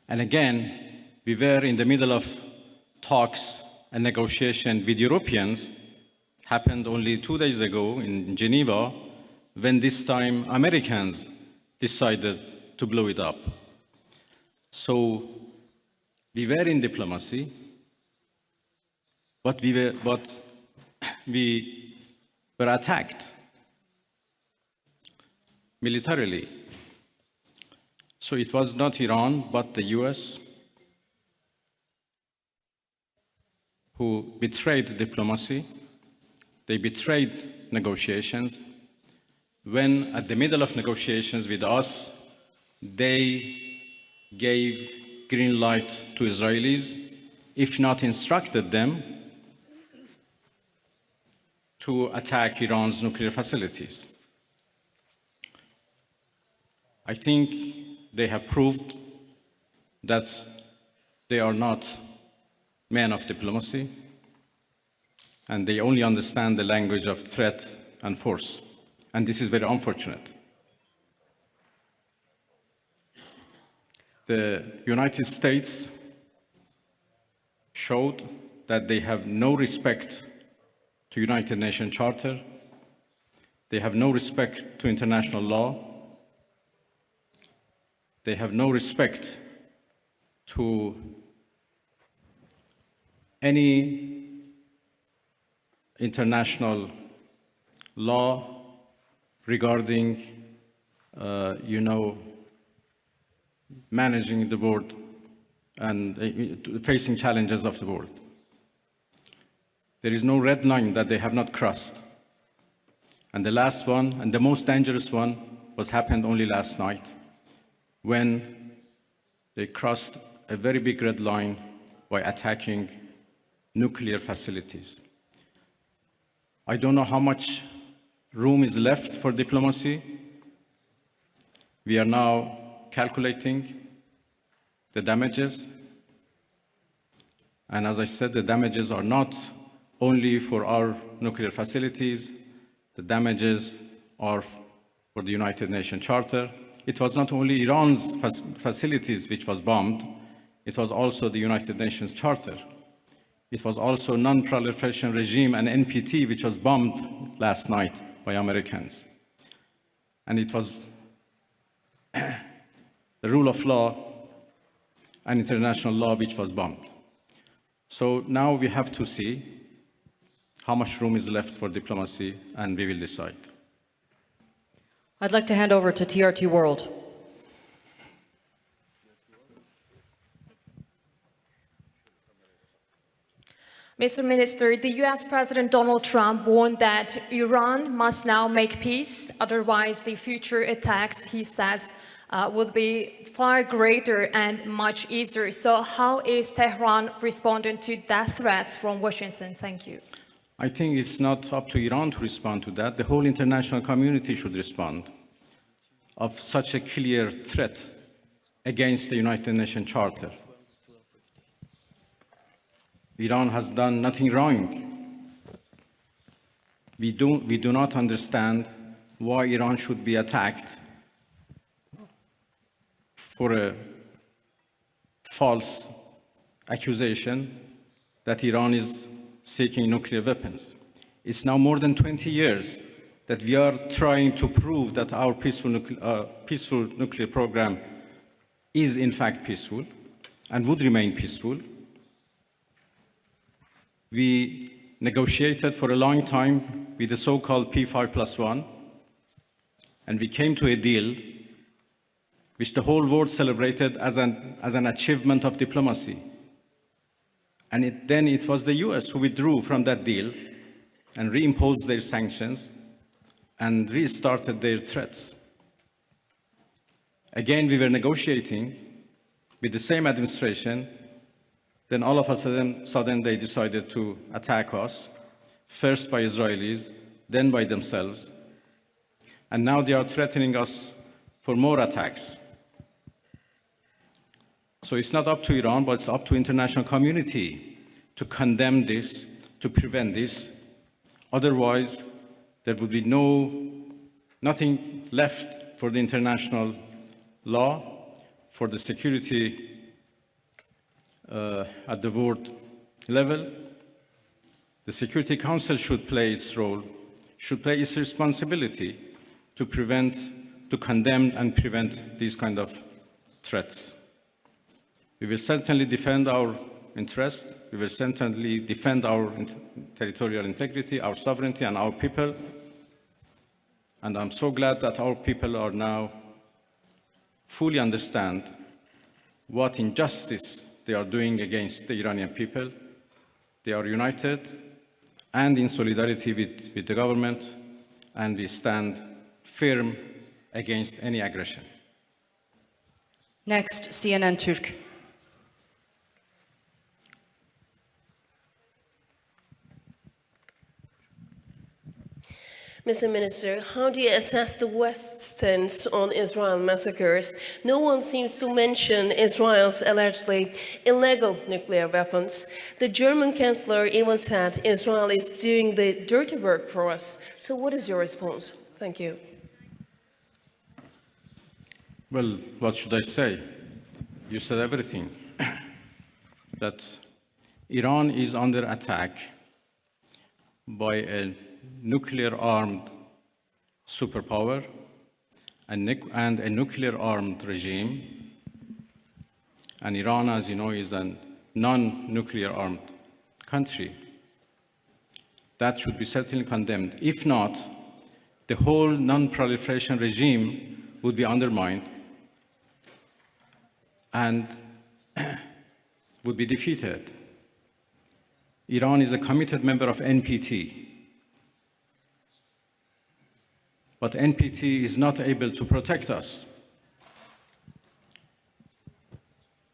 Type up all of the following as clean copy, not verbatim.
And again, we were in the middle of talks and negotiation with Europeans, happened only 2 days ago in Geneva, when this time Americans decided to blow it up. So we were in diplomacy, but we were attacked militarily. So it was not Iran, but the US who betrayed diplomacy. They betrayed negotiations. When at the middle of negotiations with us, they gave green light to Israelis, if not instructed them to attack Iran's nuclear facilities. I think they have proved that they are not men of diplomacy, and they only understand the language of threat and force. And this is very unfortunate. The United States showed that they have no respect to United Nations Charter. They have no respect to international law. They have no respect to any international law regarding, managing the world and facing challenges of the world. There is no red line that they have not crossed. And the last one, and the most dangerous one, happened only last night, when they crossed a very big red line by attacking nuclear facilities. I don't know how much room is left for diplomacy. We are now calculating the damages. And as I said, the damages are not only for our nuclear facilities. The damages are for the United Nations Charter. It was not only Iran's facilities which was bombed, it was also the United Nations Charter. It was also non-proliferation regime and NPT, which was bombed last night by Americans. And it was the rule of law and international law which was bombed. So now we have to see how much room is left for diplomacy, and we will decide. I'd like to hand over to TRT World. Mr. Minister, the US President Donald Trump warned that Iran must now make peace, otherwise the future attacks, he says, would be far greater and much easier. So how is Tehran responding to that threats from Washington? Thank you. I think it's not up to Iran to respond to that. The whole international community should respond of such a clear threat against the United Nations Charter. Iran has done nothing wrong. We do not understand why Iran should be attacked for a false accusation that Iran is seeking nuclear weapons. It's now more than 20 years that we are trying to prove that our peaceful nuclear program is in fact peaceful and would remain peaceful. We negotiated for a long time with the so-called P5+1, and we came to a deal which the whole world celebrated as an achievement of diplomacy. And then it was the US who withdrew from that deal and reimposed their sanctions and restarted their threats. Again, we were negotiating with the same administration. Then all of a sudden they decided to attack us, first by Israelis, then by themselves. And now they are threatening us for more attacks. So it's not up to Iran, but it's up to the international community to condemn this, to prevent this. Otherwise, there would be nothing left for the international law, for the security at the world level. The Security Council should play its role, should play its responsibility to condemn and prevent these kind of threats. We will certainly defend our interest. We will certainly defend our territorial integrity, our sovereignty, and our people. And I'm so glad that our people are now fully understand what injustice they are doing against the Iranian people. They are united and in solidarity with the government, and we stand firm against any aggression. Next, CNN Türk. Mr. Minister, how do you assess the West's stance on Israel massacres? No one seems to mention Israel's allegedly illegal nuclear weapons. The German Chancellor even said Israel is doing the dirty work for us. So what is your response? Thank you. Well, what should I say? You said everything. That Iran is under attack by a nuclear-armed superpower and a nuclear-armed regime. And Iran, as you know, is a non-nuclear-armed country. That should be certainly condemned. If not, the whole non-proliferation regime would be undermined and would be defeated. Iran is a committed member of NPT. But NPT is not able to protect us.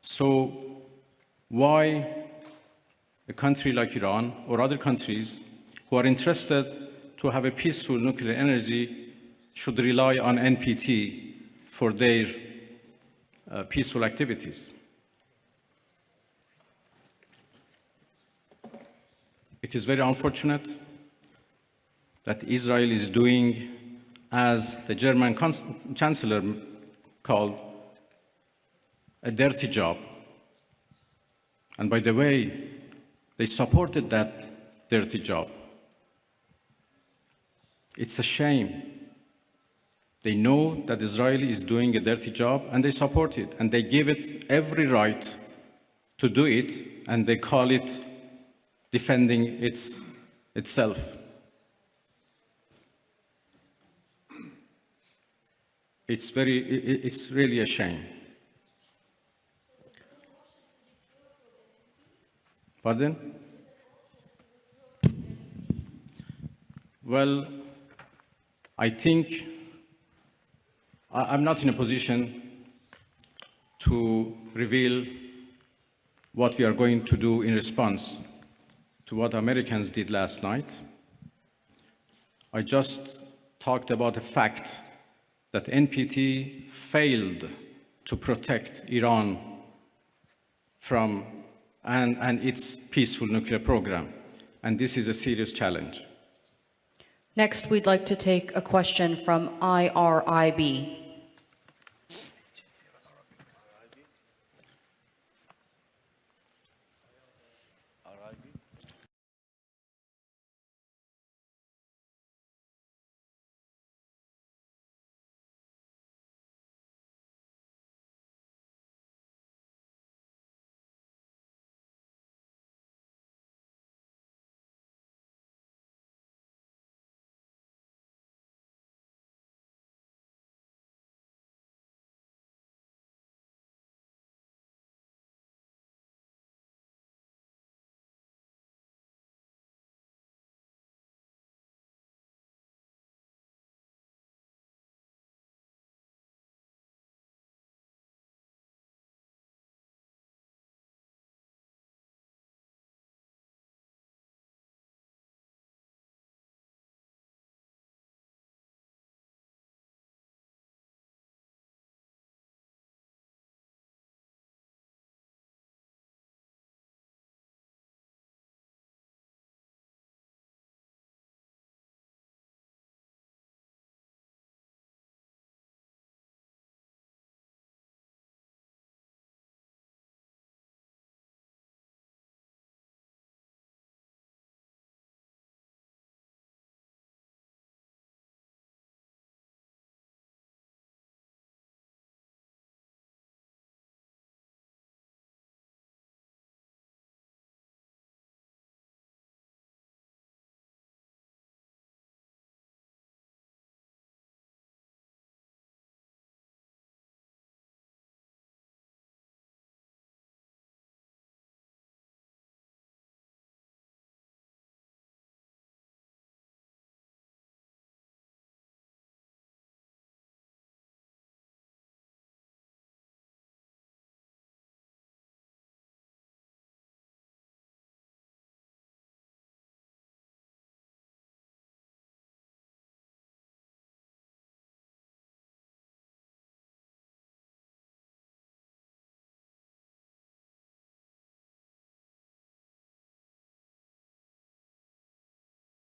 So why a country like Iran or other countries who are interested to have a peaceful nuclear energy should rely on NPT for their peaceful activities? It is very unfortunate that Israel is doing, as the German Chancellor called, a dirty job. And by the way, they supported that dirty job. It's a shame. They know that Israel is doing a dirty job and they support it, and they give it every right to do it, and they call it defending itself. It's really a shame. Pardon? Well, I think I'm not in a position to reveal what we are going to do in response to what Americans did last night. I just talked about the fact that NPT failed to protect Iran from and its peaceful nuclear program. And this is a serious challenge. Next, we'd like to take a question from IRIB.